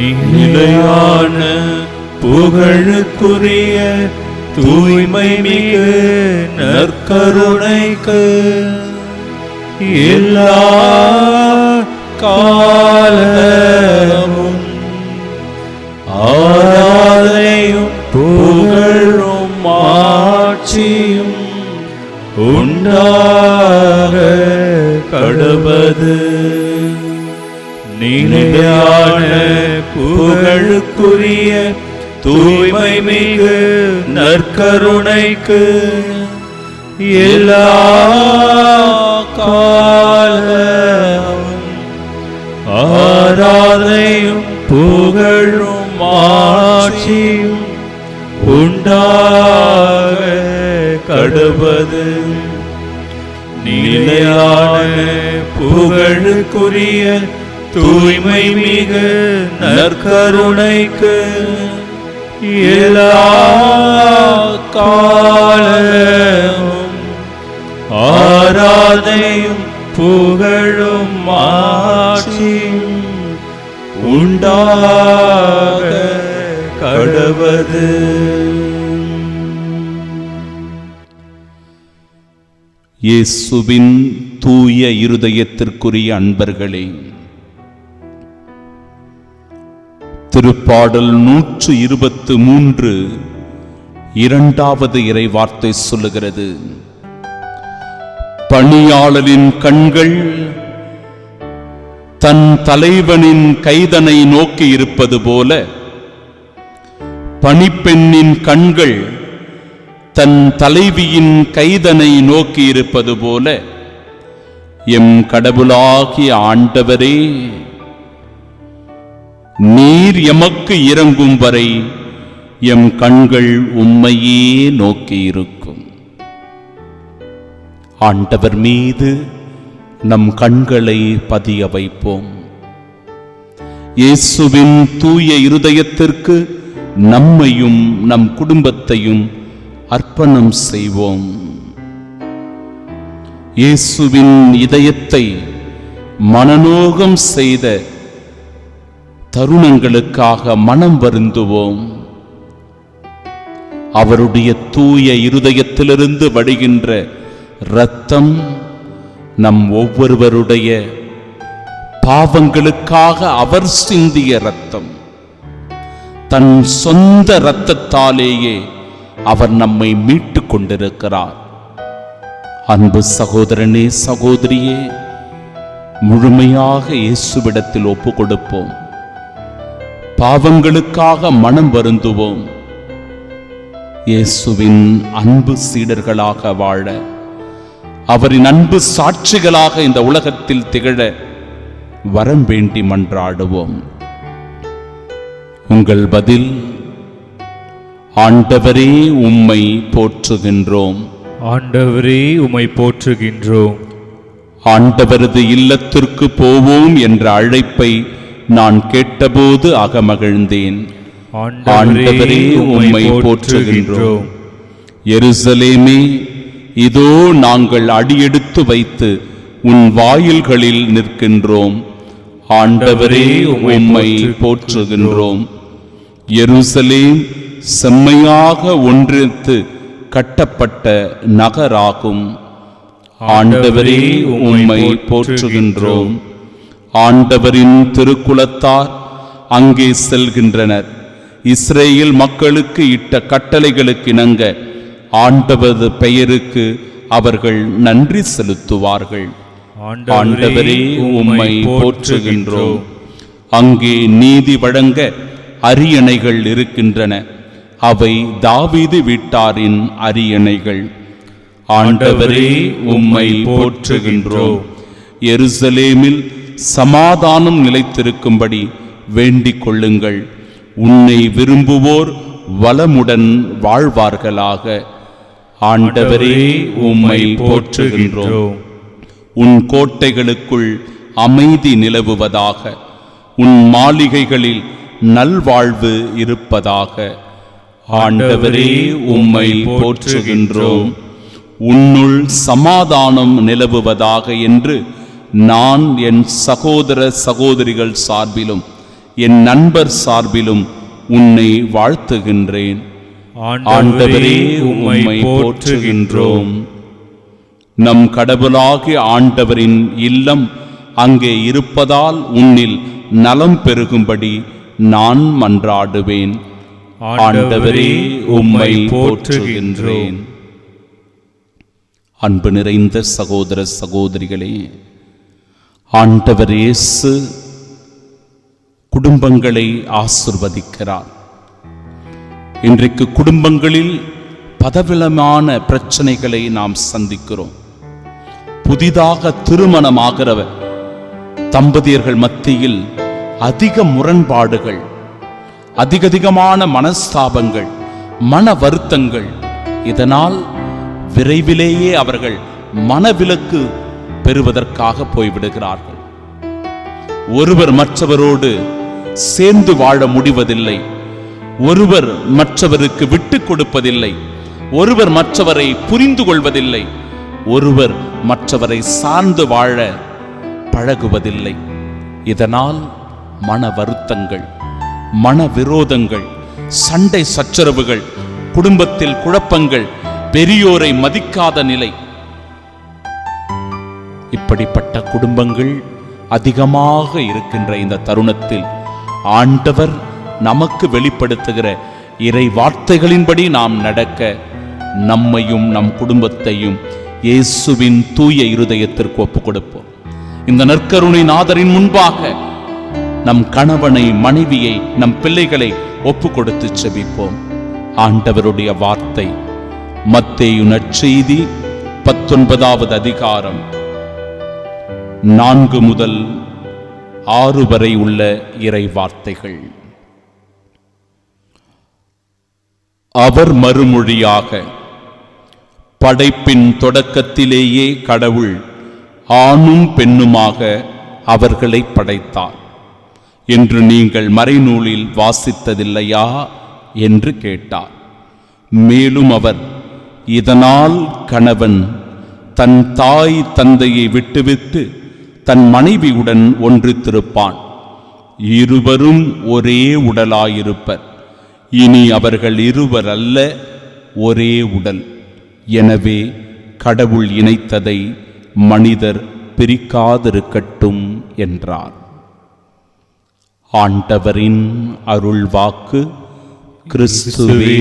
நிலையான புகழுக்குரிய தூய்மை மிகு நற்கருணைக்கு எல்லா காலமும் ஆராதனையும் புகழும் ஆட்சியும் உண்டாக கடவது. நிலையான புகழுக்குரிய தூய்மை மிகு நற்கருணைக்கு எல்லா காலமும் ஆராதனையும் புகழும் ஆட்சியும் உண்டாக கடவது. நிலையான புகழுக்குரிய தூய்மை மிகு நற்கருணைக்கு எல்லா காலமும் ஆராதனையும் புகழும் ஆட்சியும் உண்டாக கடவது. இயேசுவின் தூய இருதயத்திற்குரிய அன்பர்களே, திருப்பாடல் 123 இரண்டாவது இறை வார்த்தை சொல்லுகிறது, பணியாளரின் கண்கள் தன் தலைவனின் கைதனை நோக்கி இருப்பது போல, பணிப்பெண்ணின் கண்கள் தன் தலைவியின் கைதனை நோக்கி இருப்பது போல, எம் கடவுளாகிய ஆண்டவரே, நீர் எமக்கு இறங்கும் வரை எம் கண்கள் உம்மையே நோக்கியிருக்கும். ஆண்டவர் மீது நம் கண்களை பதிய வைப்போம். இயேசுவின் தூய இருதயத்திற்கு நம்மையும் நம் குடும்பத்தையும் அர்ப்பணம் செய்வோம். இயேசுவின் இதயத்தை மனநோகம் செய்த தருணங்களுக்காக மனம் வருந்துவோம். அவருடைய தூய இருதயத்திலிருந்து வடிகின்ற இரத்தம் நம் ஒவ்வொருவருடைய பாவங்களுக்காக அவர் சிந்திய இரத்தம். தன் சொந்த இரத்தத்தாலேயே அவர் நம்மை மீட்டு கொண்டிருக்கிறார். அன்பு சகோதரனே, சகோதரியே, முழுமையாக இயேசுவிடத்தில் ஒப்பு கொடுப்போம். பாவங்களுக்காக மனம் வருந்துவோம். இயேசுவின் அன்பு சீடர்களாக வாழ, அவரின் அன்பு சாட்சிகளாக இந்த உலகத்தில் திகழ வரம் வேண்டி மன்றாடுவோம். உங்கள் பதில், ஆண்டவரே உம்மை போற்றுகின்றோம். ஆண்டவரே உம்மை போற்றுகின்றோம். ஆண்டவரது இல்லத்திற்கு போவோம் என்ற அழைப்பை நான் கேட்டபோது அகமகிழ்ந்தேன். ஆண்டவரே உம்மை போற்றுகின்றோம். எருசலேமே, இதோ நாங்கள் அடியெடுத்து வைத்து உன் வாயில்களில் நிற்கின்றோம். ஆண்டவரே உம்மை போற்றுகின்றோம். எருசலேம் செம்மையாக ஒன்றித்து கட்டப்பட்ட நகராகும். ஆண்டவரே உம்மை போற்றுகின்றோம். ஆண்டவரின் திருக்குலத்தார் அங்கே செல்கின்றனர். இஸ்ரேல் மக்களுக்கு இட்ட கட்டளைகளுக்கு இணங்க ஆண்டவரது பெயருக்கு அவர்கள் நன்றி செலுத்துவார்கள். ஆண்டவரே உம்மை போற்றுகின்றோம். அங்கே நீதி வழங்க அரியணைகள் இருக்கின்றன. அவை தாவீது வீட்டாரின் அரியணைகள். ஆண்டவரே உம்மை போற்றுகின்றோம். எருசலேமில் சமாதானம் நிலைத்திருக்கும்படி வேண்டிக் கொள்ளுங்கள். உன்னை விரும்புவோர் வளமுடன் வாழ்வார்களாக. ஆண்டவரே உம்மை போற்றுகின்றோம். உன் கோட்டைகளுக்குள் அமைதி நிலவுவதாக. உன் மாளிகைகளில் நல்வாழ்வு இருப்பதாக. ஆண்டவரே உம்மை போற்றுகின்றோம். உன்னுள் சமாதானம் நிலவுவதாக என்று நான் என் சகோதர சகோதரிகள் சார்பிலும் என் நண்பர் சார்பிலும் உன்னை வாழ்த்துகின்றேன். ஆண்டவரே, உம்மை போற்றுகின்றோம். நம் கடவுளாகிய ஆண்டவரின் இல்லம் அங்கே இருப்பதால் உன்னில் நலம் பெருகும்படி நான் மன்றாடுவேன். ஆண்டவரே, உம்மை போற்றுகின்றேன். அன்பு நிறைந்த சகோதர சகோதரிகளே, ஆண்டவர் இயேசு குடும்பங்களை ஆசிர்வதிக்கிறார். இன்றைக்கு குடும்பங்களில் பலவிதமான பிரச்சனைகளை நாம் சந்திக்கிறோம். புதிதாக திருமணமாகிற தம்பதியர்கள் மத்தியில் அதிக முரண்பாடுகள், அதிகமான மனஸ்தாபங்கள், மன வருத்தங்கள். இதனால் விரைவிலேயே அவர்கள் மனவிலக்கு பெறுவதற்காக போய்விடுகிறார்கள். ஒருவர் மற்றவரோடு சேர்ந்து வாழ முடிவதில்லை. ஒருவர் மற்றவருக்கு விட்டு கொடுப்பதில்லை. ஒருவர் மற்றவரை புரிந்து கொள்வதில்லை. ஒருவர் மற்றவரை சார்ந்து வாழ பழகுவதில்லை. இதனால் மன வருத்தங்கள், மன விரோதங்கள், சண்டை சச்சரவுகள், குடும்பத்தில் குழப்பங்கள், பெரியோரை மதிக்காத நிலை, இப்படிப்பட்ட குடும்பங்கள் அதிகமாக இருக்கின்ற இந்த தருணத்தில் ஆண்டவர் நமக்கு வெளிப்படுத்துகிற இறை வார்த்தைகளின்படி நாம் நடக்க நம்மையும் நம் குடும்பத்தையும் இயேசுவின் தூய இருதயத்திற்கு ஒப்புக் கொடுப்போம். இந்த நற்கருணை நாதரின் முன்பாக நம் கணவனை, மனைவியை, நம் பிள்ளைகளை ஒப்புக் கொடுத்து செபிப்போம். ஆண்டவருடைய வார்த்தை மத்தேயு நற்செய்தி 19வது அதிகாரம் 4 முதல் 6 வரை உள்ள இறை வார்த்தைகள். அவர் மறுமொழியாக, படைப்பின் தொடக்கத்திலேயே கடவுள் ஆணும் பெண்ணுமாக அவர்களை படைத்தார் என்று நீங்கள் மறைநூலில் வாசித்ததில்லையா என்று கேட்டார். மேலும் அவர், இதனால் கணவன் தன் தாய் தந்தையை விட்டுவிட்டு தன் மனைவியுடன் ஒன்றித்திருப்பான், இருவரும் ஒரே உடலாயிருப்பர். இனி அவர்கள் இருவர் அல்ல, ஒரே உடல். எனவே கடவுள் இணைத்ததை மனிதர் பிரிக்காதிருக்கட்டும் என்றார். ஆண்டவரின் அருள் வாக்கு. கிறிஸ்துவே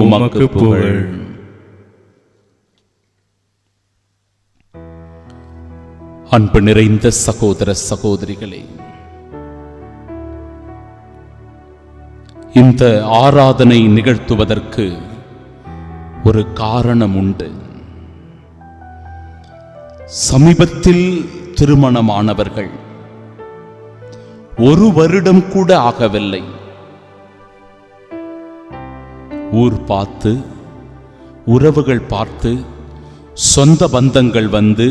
உமக்கு புகழ். அன்பு நிறைந்த சகோதர சகோதரிகளே, இந்த ஆராதனை நிகழ்த்துவதற்கு ஒரு காரணம் உண்டு. சமீபத்தில் திருமணமானவர்கள் 1 வருடம் கூட ஆகவில்லை. ஊர் பார்த்து, உறவுகள் பார்த்து, சொந்த பந்தங்கள் வந்து,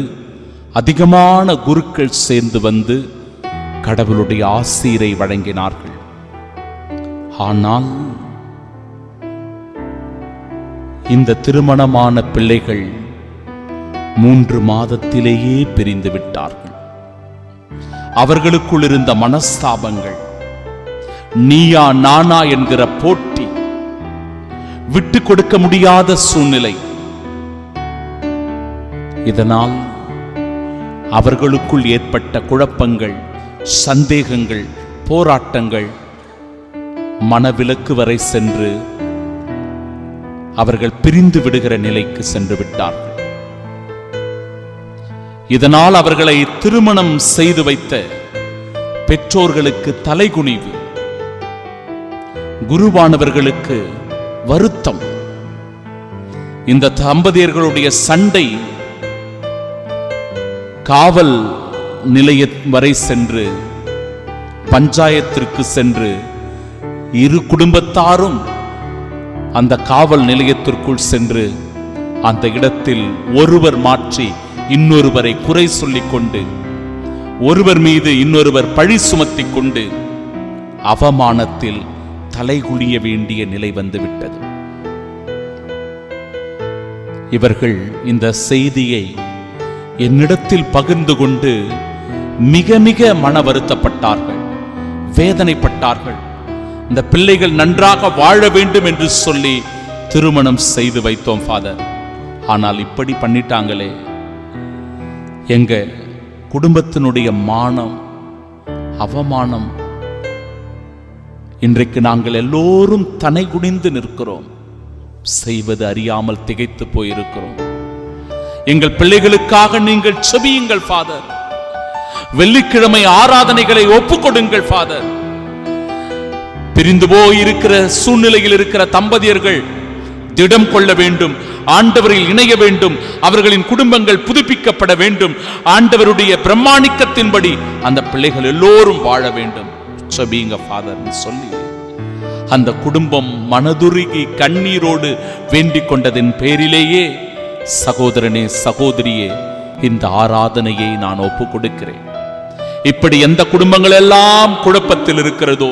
அதிகமான குருக்கள் சேர்ந்து வந்து கடவுளுடைய ஆசீரை வழங்கினார்கள். ஆனால் இந்த திருமணமான பிள்ளைகள் 3 மாதத்திலேயே பிரிந்து விட்டார்கள். அவர்களுக்குள் இருந்த மனஸ்தாபங்கள், நீயா நானா என்கிற போட்டி, விட்டு கொடுக்க முடியாத சூழ்நிலை. இதனால் அவர்களுக்குள் ஏற்பட்ட குழப்பங்கள், சந்தேகங்கள், போராட்டங்கள் மனவிலக்கு வரை சென்று அவர்கள் பிரிந்து விடுகிற நிலைக்கு சென்று விட்டார்கள். இதனால் அவர்களை திருமணம் செய்து வைத்த பெற்றோர்களுக்கு தலைகுனிவு, குருவானவர்களுக்கு வருத்தம். இந்த தம்பதியர்களுடைய சண்டை காவல் நிலையம் வரை சென்று, பஞ்சாயத்திற்கு சென்று, இரு குடும்பத்தாரும் அந்த காவல் நிலையத்திற்குள் சென்று அந்த இடத்தில் ஒருவர் மாற்றி இன்னொருவரை குறை சொல்லிக் கொண்டு, ஒருவர் மீது இன்னொருவர் பழி சுமத்தி கொண்டு அவமானத்தில் தலைகுனிய வேண்டிய நிலை வந்துவிட்டது. இவர்கள் இந்த செய்தியை என்னிடத்தில் பகிர்ந்து கொண்டு மிக மிக மன வருத்தப்பட்டார்கள், வேதனைப்பட்டார்கள். இந்த பிள்ளைகள் நன்றாக வாழ வேண்டும் என்று சொல்லி திருமணம் செய்து வைத்தோம் ஃபாதர். ஆனால் இப்படி பண்ணிட்டாங்களே, எங்க குடும்பத்தினுடைய மானம், அவமானம். இன்றைக்கு நாங்கள் எல்லோரும் தனை குனிந்து நிற்கிறோம். செய்வது அறியாமல் திகைத்து போயிருக்கிறோம். எங்கள் பிள்ளைகளுக்காக நீங்கள் செபியுங்கள் ஃபாதர். வெள்ளிக்கிழமை ஆராதனைகளை ஒப்புக்கொடுங்கள் ஃபாதர். பிரிந்து போயிருக்கிற சூழ்நிலையில் இருக்கிற தம்பதியர்கள் திடம் கொள்ள வேண்டும், ஆண்டவரில் இணைய வேண்டும், அவர்களின் குடும்பங்கள் புதுப்பிக்கப்பட வேண்டும். ஆண்டவருடைய பிரமாணிக்கத்தின்படி அந்த பிள்ளைகள் எல்லோரும் வாழ வேண்டும். செபியுங்க ஃபாதர் சொல்லி அந்த குடும்பம் மனதுருகி கண்ணீரோடு வேண்டிக் கொண்டதின் பேரிலேயே சகோதரனே, சகோதரியே, இந்த ஆராதனையை நான் ஒப்பு கொடுக்கிறேன். இப்படி எந்த குடும்பங்கள் எல்லாம் குழப்பத்தில் இருக்கிறதோ,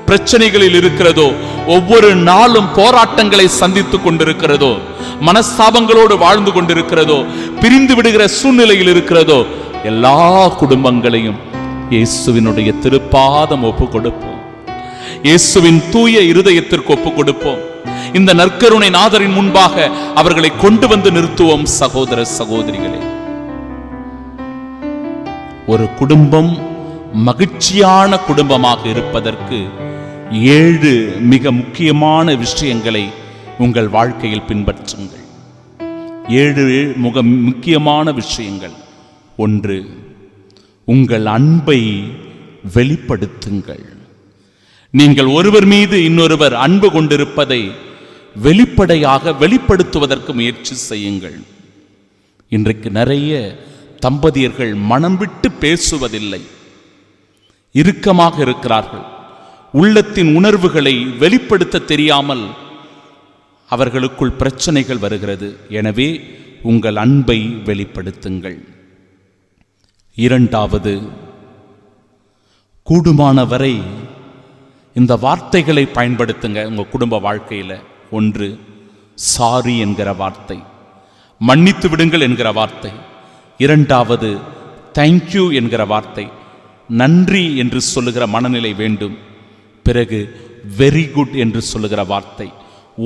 பிரச்சனைகளில் இருக்கிறதோ, ஒவ்வொரு நாளும் போராட்டங்களை சந்தித்துக் கொண்டிருக்கிறதோ, மனஸ்தாபங்களோடு வாழ்ந்து கொண்டிருக்கிறதோ, பிரிந்து விடுகிற சூழ்நிலையில் இருக்கிறதோ, எல்லா குடும்பங்களையும் இயேசுவினுடைய திருப்பாதம் ஒப்பு கொடுப்போம். இயேசுவின் தூய இருதயத்திற்கு ஒப்பு கொடுப்போம். இந்த நற்கருணை நாதரின் முன்பாக அவர்களை கொண்டு வந்து நிறுத்துவோம். சகோதர சகோதரிகளே, ஒரு குடும்பம் மகிழ்ச்சியான குடும்பமாக இருப்பதற்கு 7 மிக முக்கியமான விஷயங்களை உங்கள் வாழ்க்கையில் பின்பற்றுங்கள். 7 முக்கியமான விஷயங்கள். 1, உங்கள் அன்பை வெளிப்படுத்துங்கள். நீங்கள் ஒருவர் மீது இன்னொருவர் அன்பு கொண்டிருப்பதை வெளிப்படையாக வெளிப்படுத்துவதற்கு முயற்சி செய்யுங்கள். இன்றைக்கு நிறைய தம்பதியர்கள் மனம் விட்டு பேசுவதில்லை, இறுக்கமாக இருக்கிறார்கள். உள்ளத்தின் உணர்வுகளை வெளிப்படுத்த தெரியாமல் அவர்களுக்குள் பிரச்சனைகள் வருகிறது. எனவே உங்கள் அன்பை வெளிப்படுத்துங்கள். 2வது, கூடுமானவரை இந்த வார்த்தைகளை பயன்படுத்துங்க உங்க குடும்ப வாழ்க்கையில். 1, சாரி என்கிற வார்த்தை, மன்னித்து விடுங்கள் என்கிற வார்த்தை. 2வது, தேங்க்யூ என்கிற வார்த்தை, நன்றி என்று சொல்லுகிற மனநிலை வேண்டும். பிறகு வெரி குட் என்று சொல்லுகிற வார்த்தை.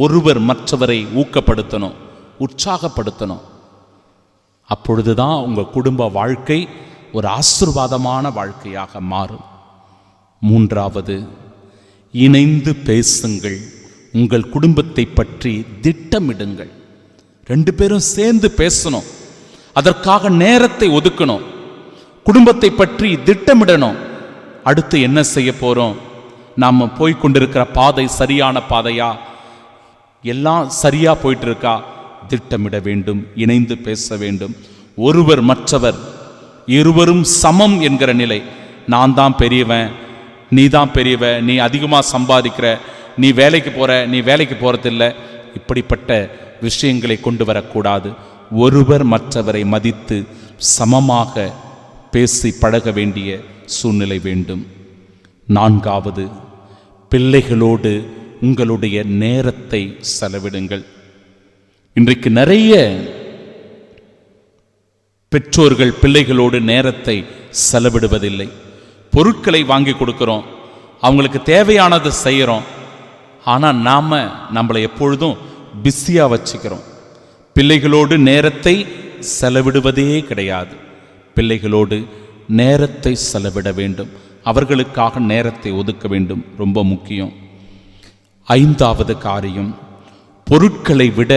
ஒருவர் மற்றவரை ஊக்கப்படுத்தணும், உற்சாகப்படுத்தணும். அப்பொழுதுதான் உங்க குடும்ப வாழ்க்கை ஒரு ஆசீர்வாதமான வாழ்க்கையாக மாறும். 3வது, இணைந்து பேசுங்கள். உங்கள் குடும்பத்தை பற்றி திட்டமிடுங்கள். 2 பேரும் சேர்ந்து பேசணும். அதற்காக நேரத்தை ஒதுக்கணும். குடும்பத்தை பற்றி திட்டமிடணும். அடுத்து என்ன செய்ய போறோம்? நாம் போய்கொண்டிருக்கிற பாதை சரியான பாதையா? எல்லாம் சரியா போயிட்டு இருக்கா? திட்டமிட வேண்டும். இணைந்து பேச வேண்டும். ஒருவர் மற்றவர் இருவரும் சமம் என்கிற நிலை. நான் தான் பெரியவன், நீ தான் பெரியவ, நீ அதிகமாக சம்பாதிக்கிற, நீ வேலைக்கு போற, நீ வேலைக்கு போறதில்லை, இப்படிப்பட்ட விஷயங்களை கொண்டு வரக்கூடாது. ஒருவர் மற்றவரை மதித்து சமமாக பேசி பழக வேண்டிய சூழ்நிலை வேண்டும். 4வது, பிள்ளைகளோடு உங்களுடைய நேரத்தை செலவிடுங்கள். இன்றைக்கு நிறைய பெற்றோர்கள் பிள்ளைகளோடு நேரத்தை செலவிடுவதில்லை. பொருட்களை வாங்கி கொடுக்கிறோம், அவங்களுக்கு தேவையானதை செய்கிறோம். ஆனால் நாம் நம்மளை எப்பொழுதும் பிஸியாக வச்சுக்கிறோம். பிள்ளைகளோடு நேரத்தை செலவிடுவதே கிடையாது. பிள்ளைகளோடு நேரத்தை செலவிட வேண்டும். அவர்களுக்காக நேரத்தை ஒதுக்க வேண்டும். ரொம்ப முக்கியம். 5வது காரியம், பொருட்களை விட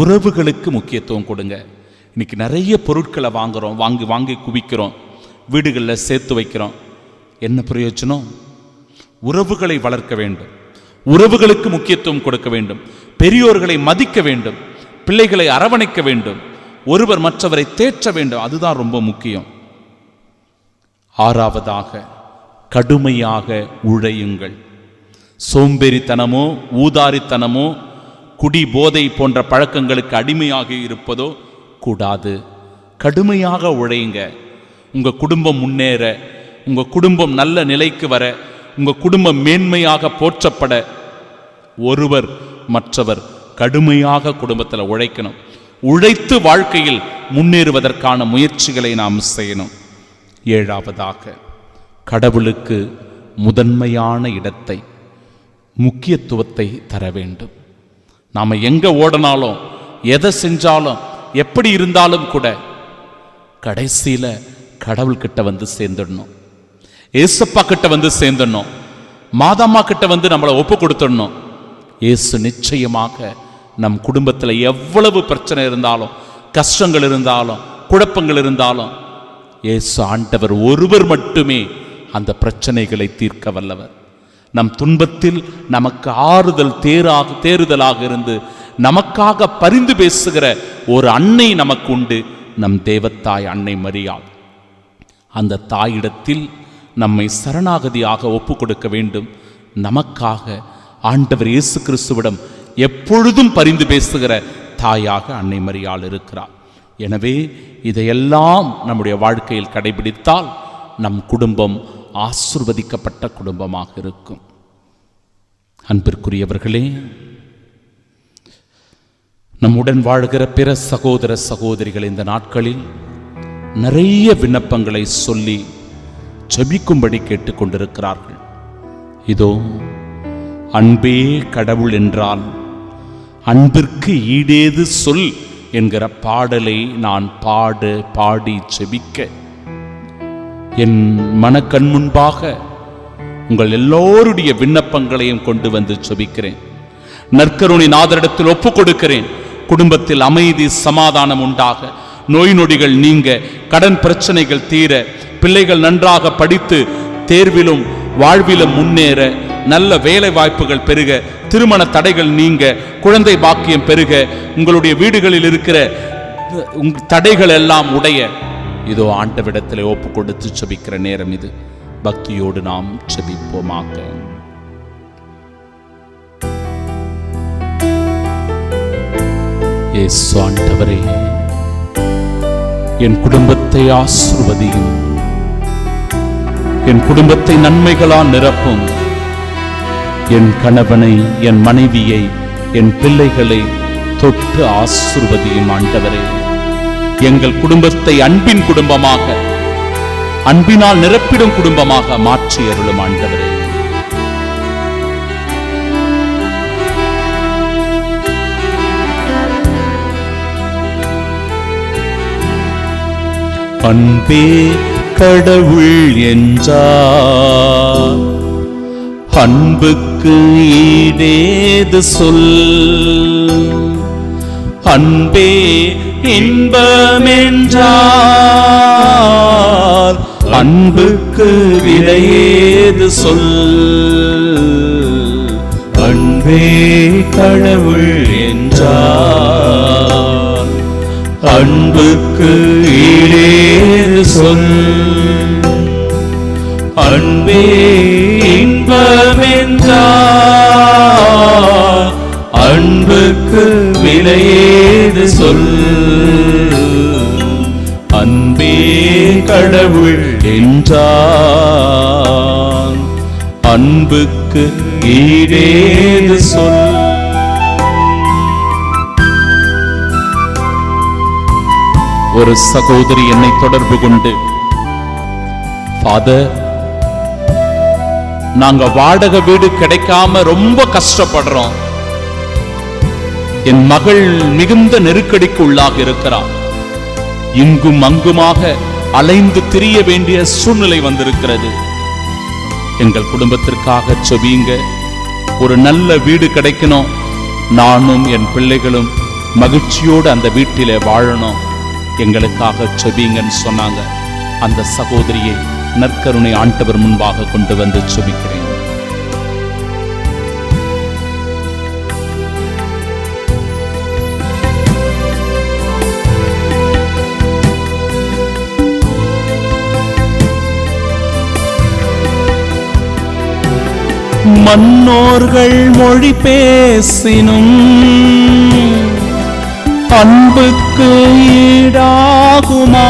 உறவுகளுக்கு முக்கியத்துவம் கொடுங்க. இன்னைக்கு நிறைய பொருட்களை வாங்குகிறோம், வாங்கி குவிக்கிறோம், வீடுகளில் சேர்த்து வைக்கிறோம். என்ன பிரயோஜனம்? உறவுகளை வளர்க்க வேண்டும், உறவுகளுக்கு முக்கியத்துவம் கொடுக்க வேண்டும், பெரியோர்களை மதிக்க வேண்டும், பிள்ளைகளை அரவணைக்க வேண்டும், ஒருவர் மற்றவரை தேற்ற வேண்டும். அதுதான் ரொம்ப முக்கியம். 6வதாக, கடுமையாக உழையுங்கள். சோம்பேறித்தனமோ ஊதாரித்தனமோ குடி போதை போன்ற பழக்கங்களுக்கு அடிமையாக இருப்பதோ கூடாது. கடுமையாக உழையுங்க. உங்க குடும்பம் முன்னேற, உங்க குடும்பம் நல்ல நிலைக்கு வர, உங்க குடும்பம் மேன்மையாக போற்றப்பட ஒருவர் மற்றவர் கடுமையாக குடும்பத்தில் உழைக்கணும். உழைத்து வாழ்க்கையில் முன்னேறுவதற்கான முயற்சிகளை நாம் செய்யணும். 7வதாக, கடவுளுக்கு முதன்மையான இடத்தை, முக்கியத்துவத்தை தர வேண்டும். நாம் எங்கே ஓடினாலும், எதை செஞ்சாலும், எப்படி இருந்தாலும் கூட கடைசியில் கடவுள்கிட்ட வந்து சேர்ந்துடணும், ஏசப்பா கிட்ட வந்து சேர்ந்துடணும், மாதாம்மா கிட்ட வந்து நம்மளை ஒப்பு கொடுத்துடணும். இயேசு நிச்சயமாக நம் குடும்பத்தில் எவ்வளவு பிரச்சனை இருந்தாலும், கஷ்டங்கள் இருந்தாலும், குழப்பங்கள் இருந்தாலும், இயேசு ஆண்டவர் ஒருவர் மட்டுமே அந்த பிரச்சனைகளை தீர்க்க வல்லவர். நம் துன்பத்தில் நமக்கு ஆறுதல் தேறுதலாக இருந்து நமக்காக பரிந்து பேசுகிற ஒரு அன்னை நமக்கு உண்டு, நம் தேவத்தாய் அன்னை மரியாள். அந்த தாயிடத்தில் நம்மை சரணாகதியாக ஒப்பு கொடுக்க வேண்டும். நமக்காக ஆண்டவர் இயேசு கிறிஸ்துவிடம் எப்பொழுதும் பரிந்து பேசுகிற தாயாக அன்னை மரியாள் இருக்கிறார். எனவே இதையெல்லாம் நம்முடைய வாழ்க்கையில் கடைபிடித்தால் நம் குடும்பம் ஆசீர்வதிக்கப்பட்ட குடும்பமாக இருக்கும். அன்பிற்குரியவர்களே, நம்முடன் வாழ்கிற பிற சகோதர சகோதரிகள் இந்த நாட்களில் நிறைய விண்ணப்பங்களை சொல்லி ஜெபிக்கும்படி கேட்டுக்கொண்டிருக்கிறார்கள். இதோ, அன்பே கடவுள் என்றால் அன்பிற்கு ஈடேது சொல் என்கிற பாடலை நான் பாடி ஜெபிக்க என் மனக்கண் முன்பாக உங்கள் எல்லோருடைய விண்ணப்பங்களையும் கொண்டு வந்து ஜெபிக்கிறேன். நற்கருணை நாதரிடத்தில் ஒப்பு கொடுக்கிறேன். குடும்பத்தில் அமைதி சமாதானம் உண்டாக, நோய் நொடிகள் நீங்க, கடன் பிரச்சனைகள் தீர, பிள்ளைகள் நன்றாக படித்து தேர்விலும் வாழ்விலும் முன்னேற, நல்ல வேலை வாய்ப்புகள் பெருக, திருமண தடைகள் நீங்க, குழந்தை பாக்கியம் பெருக, உங்களுடைய வீடுகளில் இருக்கிற தடைகள் எல்லாம் உடைய, இதோ ஆண்டவிடத்திலே ஒப்பு கொடுத்து ஜெபிக்கிற நேரம் இது. பக்தியோடு நாம் ஜெபிப்போமாக. இயேசு ஆண்டவரே, என் குடும்பத்தை ஆசீர்வதியும், என் குடும்பத்தை நன்மைகளால் நிரப்பும். என் கணவனை, என் மனைவியை, என் பிள்ளைகளை தொட்டு ஆசீர்வதியும் ஆண்டவரே. எங்கள் குடும்பத்தை அன்பின் குடும்பமாக, அன்பினால் நிரப்பிடும் குடும்பமாக மாற்றி அருளும் ஆண்டவரே. அன்பே கடவுள் என்றார், அன்புக்கு ஈடேது சொல். அன்பே இன்பம் என்றார், அன்புக்கு விலையேது சொல். அன்பே கடவுள் என்றார், அன்புக்கு ஈடேது சொல். அன்பே இன்பம் என்றார், அன்புக்கு விலையேது சொல். அன்பே கடவுள் என்றார், அன்புக்கு ஈடேது சொல். ஒரு சகோதரி என்னை தொடர்பு கொண்டு, ஃபாதர், நாங்க வாடகை வீடு கிடைக்காம ரொம்ப கஷ்டப்படுறோம். என் மகள் மிகுந்த நெருக்கடிக்கு உள்ளாக இருக்கிறார். இங்கும் அங்குமாக அலைந்து திரிய வேண்டிய சூழ்நிலை வந்திருக்கிறது. எங்கள் குடும்பத்திற்காக ஜெபியுங்க. ஒரு நல்ல வீடு கிடைக்கணும். நானும் என் பிள்ளைகளும் மகிழ்ச்சியோடு அந்த வீட்டிலே வாழணும். எங்களுக்காக ஜெபிங்கன்னு சொன்னாங்க. அந்த சகோதரியை நற்கருணை ஆண்டவர் முன்பாக கொண்டு வந்து ஜெபிக்கிறேன். மன்னோர்கள் மொழி பேசினும் அன்புக்கு ஈடாகுமா?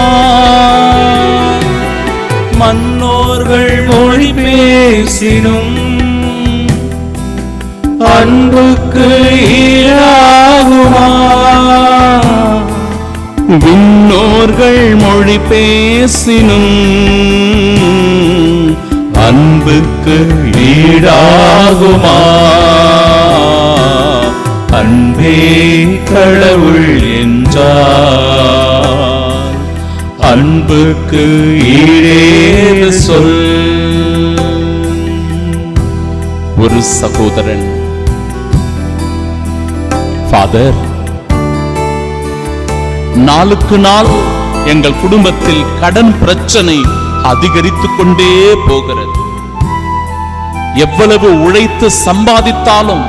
மன்னோர்கள் மொழி பேசினும் அன்புக்கு ஈடாகுமா? விண்ணோர்கள் மொழி பேசினும் அன்புக்கு ஈடாகுமா? அன்பே கடவுள் என்றார், அன்புக்கு ஈடேது சொல். ஒரு சகோதரன், ஃபாதர், நாளுக்கு நாள் எங்கள் குடும்பத்தில் கடன் பிரச்சனை அதிகரித்துக் கொண்டே போகிறது. எவ்வளவு உழைத்து சம்பாதித்தாலும்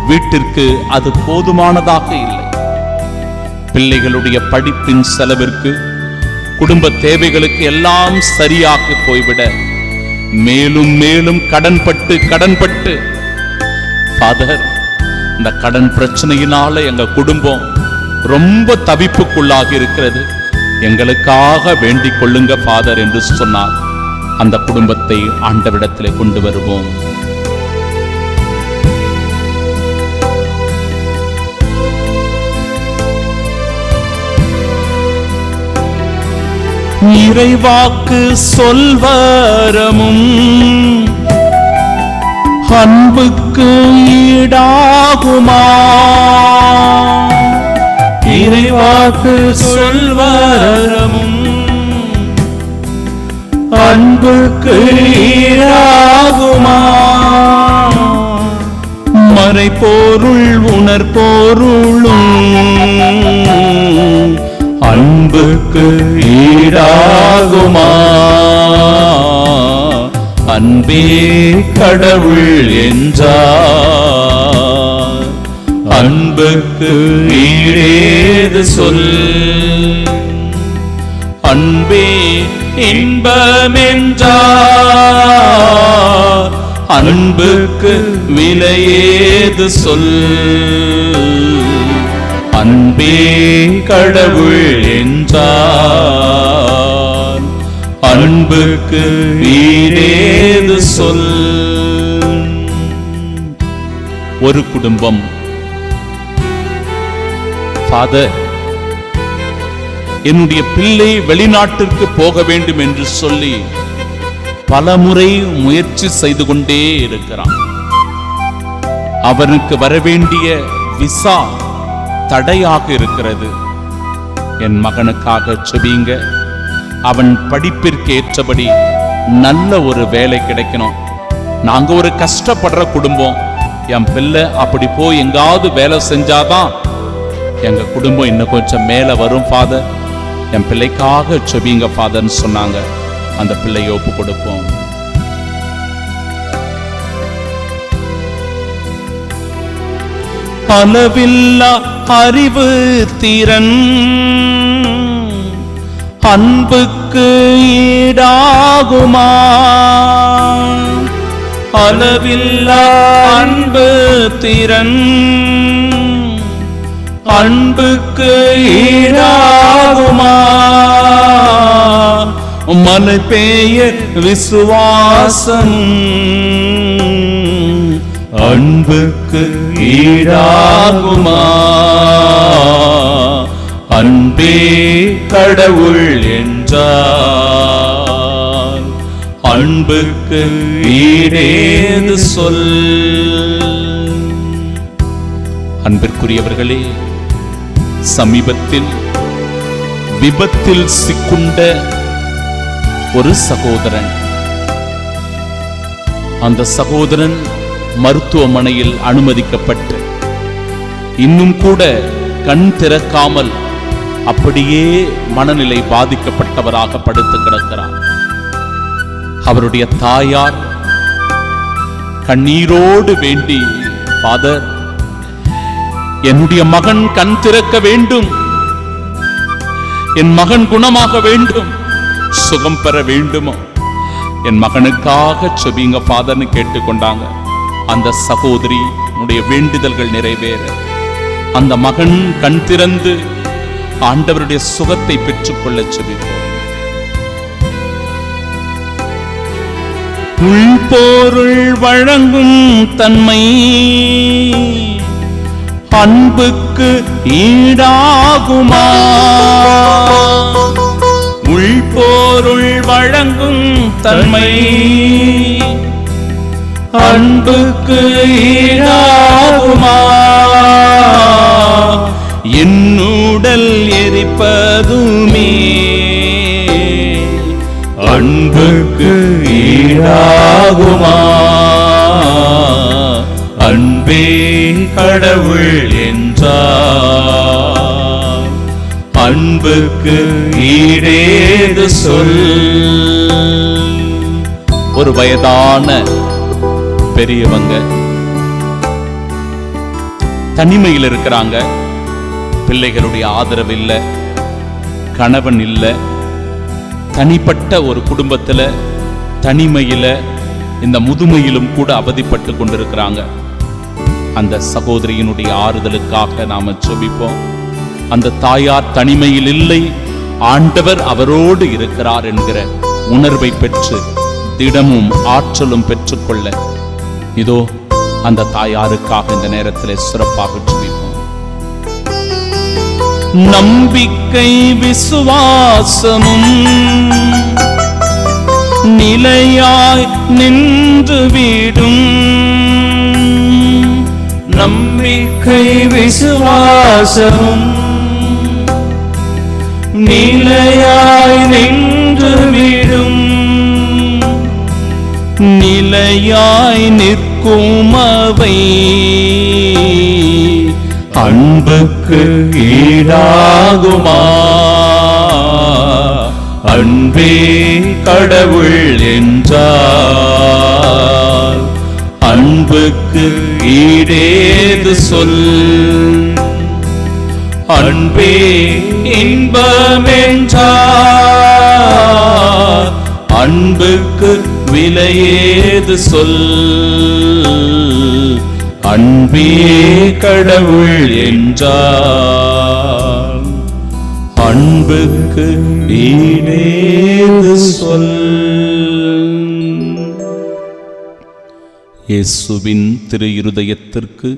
வீட்டிற்கு அது போதுமானதாக இல்லை. பிள்ளைகளுடைய படிப்பின் செலவிற்கு, குடும்ப தேவைகளுக்கு எல்லாம் சரியாக போய்விட மேலும் மேலும் கடன்பட்டு ஃபாதர், இந்த கடன் பிரச்சனையினால எங்க குடும்பம் ரொம்ப தவிப்புக்குள்ளாகி இருக்கிறது, எங்களுக்காக வேண்டிக் கொள்ளுங்க ஃபாதர் என்று சொன்னார். அந்த குடும்பத்தை ஆண்டவரிடத்திலே கொண்டு வருவோம். இறைவாக்கு சொல்வரமும் அன்புக்கு ஈடாகுமா? இறைவாக்கு சொல்வரமும் அன்புக்கு ஈடாகுமா? மறைபொருள் உணர்பொருளும் அன்புக்கு ஈடாகுமா? அன்பே கடவுள் என்றார், அன்புக்கு ஈடேது சொல். அன்பே இன்பமென்றார், அன்புக்கு விலையேது சொல். அன்பே கடவுள் என்றார், அன்புக்கு ஈடேது சொல். ஒரு குடும்பம், ஃபாதர், என்னுடைய பிள்ளை வெளிநாட்டிற்கு போக வேண்டும் என்று சொல்லி பலமுறை முயற்சி செய்து கொண்டே இருக்கிறான். அவனுக்கு வரவேண்டிய விசா தடையாக இருக்கிறது. என் மகனுக்காக செபிங்க. அவன் படிப்பிற்கு ஏற்றபடி நல்ல ஒரு வேலை கிடைக்கணும். நாங்க ஒரு கஷ்டப்படுற குடும்பம். என் பிள்ளை அப்படி போய் எங்காவது வேலை செஞ்சாதான் எங்க குடும்பம் இன்னும் கொஞ்சம் மேல வரும் ஃபாதர். என் பிள்ளைக்காக செபிங்க ஃபாதர்னு சொன்னாங்க. அந்த பிள்ளையை ஒப்பு கொடுப்போம். அளவில்லா அறிவு திறன் அன்புக்கு ஈடாகுமா? அளவில்லா அன்பு திறன் அன்புக்கு ஈடாகுமா? மலை பெய்ய விசுவாசம் அன்புக்கு ஈடாகுமா? அன்பே கடவுள் என்றார், அன்புக்கு ஈடேது சொல். அன்பிற்குரியவர்களே, சமீபத்தில் விபத்தில் சிக்குண்ட ஒரு சகோதரன், அந்த சகோதரன் மருத்துவமனையில் அனுமதிக்கப்பட்டு இன்னும் கூட கண் திறக்காமல் அப்படியே மனநிலை பாதிக்கப்பட்டவராக படுத்து கிடக்கிறார். அவருடைய தாயார் கண்ணீரோடு வேண்டி, ஃபாதர், என்னுடைய மகன் கண் திறக்க வேண்டும், என் மகன் குணமாக வேண்டும், சுகம் பெற வேண்டுமோ, என் மகனுக்காக செபிங்க ஃபாதர்னு கேட்டுக்கொண்டாங்க. அந்த சகோதரி வேண்டுதல்கள் நிறைவேற அந்த மகன் கண் திறந்து ஆண்டவருடைய சுகத்தை பெற்றுக்கொள்ள செபிப்போம். உள்பொருள் வழங்கும் தன்மை அன்புக்கு ஈடாகுமா? உள்பொருள் வழங்கும் தன்மை அன்புக்கு ஈடாகுமா? என்னுடல் எரிப்பதுமே அன்புக்கு ஈடாகுமா? அன்பே கடவுள் என்றார், அன்புக்கு ஈடேது சொல். ஒரு வயதான பெரியவங்க தனிமையில் இருக்கிறாங்க. பிள்ளைகளுடைய ஆதரவு இல்லை, கணவன் இல்லை, தனிப்பட்ட ஒரு குடும்பத்துல தனிமையில இந்த முதுமையிலும் கூட அவதிப்பட்டு கொண்டிருக்கிறாங்க. அந்த சகோதரியினுடைய ஆறுதலுக்காக நாம ஜெபிப்போம். அந்த தாயார் தனிமையில் இல்லை, ஆண்டவர் அவரோடு இருக்கிறார் என்கிற உணர்வை பெற்று திடமும் ஆற்றலும் பெற்றுக்கொள்ள இதோ அந்த தாயாருக்காக இந்த நேரத்தில் சிறப்பாக ஜெபிப்போம். நம்பிக்கை விசுவாசமும் நிலையாய் நின்று விடும். நம்பிக்கை விசுவாசமும் நிலையாய் நின்று விடும். நிலையாய் நிற்கும் அவை அன்புக்கு ஈடாகுமா? அன்பே கடவுள் என்றார், அன்புக்கு ஈடேது சொல். அன்பே இன்பமென்றார், அன்புக்கு விலையேது சொல். அன்பே கடவுள் என்றார், அன்புக்கு ஈடேது சொல். இயேசுவின் திரு இருதயத்திற்கு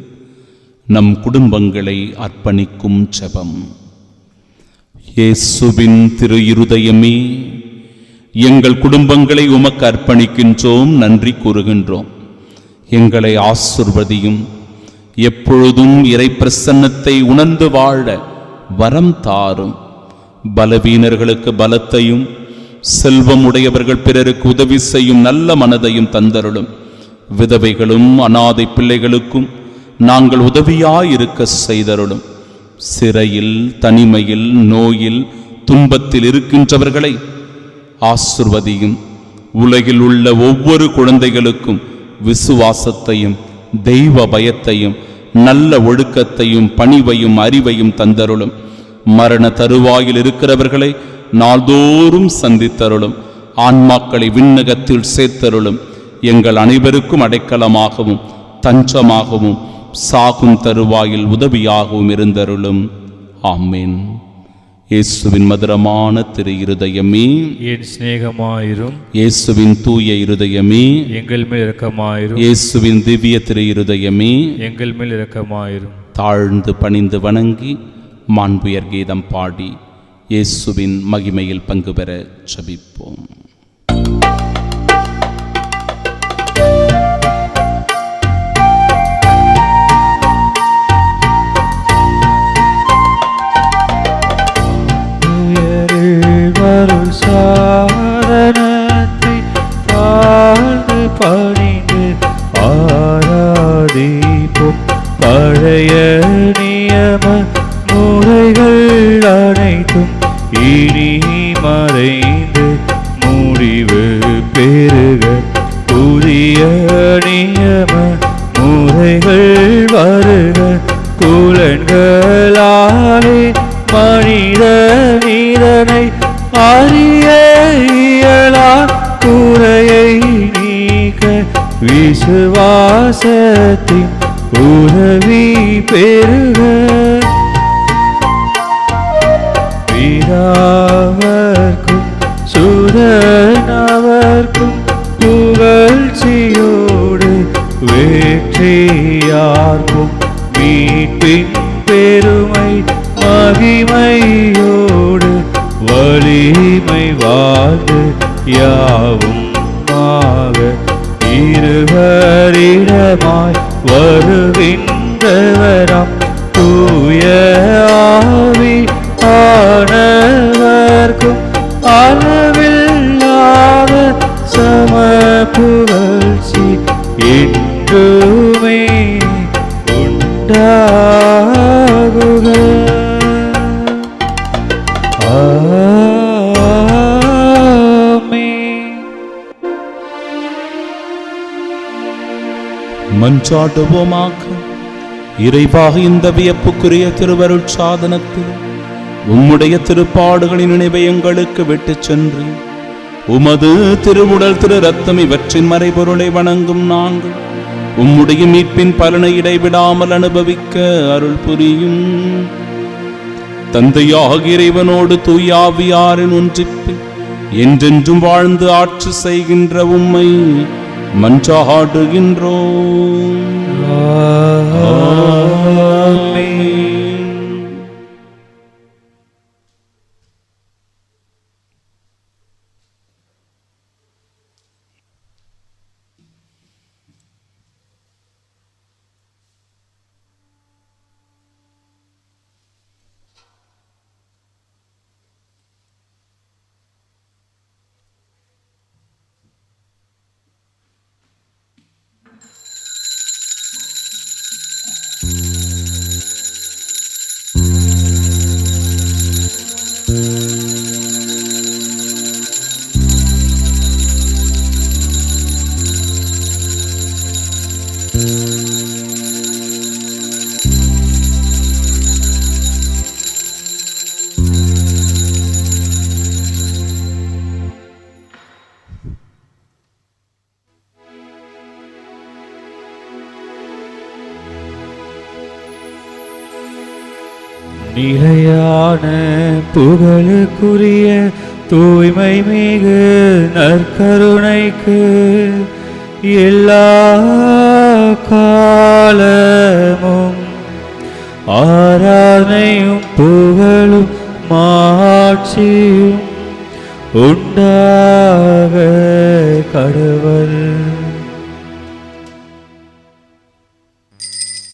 நம் குடும்பங்களை அர்ப்பணிக்கும் ஜெபம். இயேசுவின் திரு இருதயமே, எங்கள் குடும்பங்களை உமக்கு அர்ப்பணிக்கின்றோம், நன்றி கூறுகின்றோம். எங்களை ஆசிர்வதியும், எப்பொழுதும் இறை பிரசன்னத்தை உணர்ந்து வாழ வரம் தாரும். பலவீனர்களுக்கு பலத்தையும், செல்வம் உடையவர்கள் பிறருக்கு உதவி செய்யும் நல்ல மனதையும் தந்தருளும். விதவைகளும் அனாதை பிள்ளைகளுக்கும் நாங்கள் உதவியாயிருக்க செய்தருளும். சிறையில், தனிமையில், நோயில், துன்பத்தில் இருக்கின்றவர்களை ஆசிர்வதியும். உலகில் உள்ள ஒவ்வொரு குழந்தைகளுக்கும் விசுவாசத்தையும், தெய்வ பயத்தையும், நல்ல ஒழுக்கத்தையும், பணிவையும், அறிவையும் தந்தருளும். மரண தருவாயில் இருக்கிறவர்களை நாள்தோறும் சந்தித்தருளும். ஆன்மாக்களை விண்ணகத்தில் சேர்த்தருளும். எங்கள் அனைவருக்கும் அடைக்கலமாகவும் தஞ்சமாகவும் சாகும் தருவாயில் உதவியாகவும் இருந்தருளும். ஆமேன். இயேசுவின் மதுரமான திரு இருதயமே, என் சிநேகமாயிரும். இயேசுவின் தூய இருதயமே, எங்கள் மேல் இரக்கமாயிரும். இயேசுவின் திவ்ய திரு இருதயமே, எங்கள் மேல் இரக்கமாயிரும். தாழ்ந்து பணிந்து வணங்கி மாண்புயர் கீதம் பாடி இயேசுவின் மகிமையில் பங்கு பெற ஜெபிப்போம். சாரணத்தை தாழ்ந்து பணிந்து ஆராதிப்போம். பழைய நியம முறைகள் அனைத்தும் இனி மறைந்து முடிவு பெறுக. புதிய நியம முறைகள் வருக. குலன்களாலே மனித நீதனை அறிய இயலா குறையை நீக்க விசுவாசத்தின் உதவி பெறுக. பிதாவர்க்கும் சுதனவர்க்கும் புகழ்ச்சியோடு வெற்றியார்க்கும் மீட்பின் பெருமை மகிமையோடு வலிமை யாவும் ஆக இருவரிடமாய் வருகின்றவராம் தூய ஆவி ஆனவர்க்கும் அளவில்லாத சம புகழ்ச்சி என்றுமே உண்டாகுக. ஆமென். மன்றாடுவோமாக. இறைவாக இந்த வியப்புக்குரிய திருவருட் சாதனத்தில் உம்முடைய திருப்பாடுகளின் நினைவை எங்களுக்கு விட்டுச் சென்று உமது திருவுடல் திரு ரத்தம் இவற்றின் மறைபொருளை வணங்கும் நாங்கள் உம்முடைய மீட்பின் பலனை இடைவிடாமல் அனுபவிக்க அருள் புரியும். தந்தையாக இறைவனோடு தூயாவியாரின் ஒன்றிப்பில் என்றென்றும் வாழ்ந்து ஆட்சி செய்கின்ற உம்மை மன்றாடுகின்றோம். ஆமென். நிலையான புகழுக்குரிய தூய்மை மிகு நற்கருணைக்கு எல்லா காலமும் ஆராதனையும் புகழும் மாட்சியும் உண்டாக கடவுள்.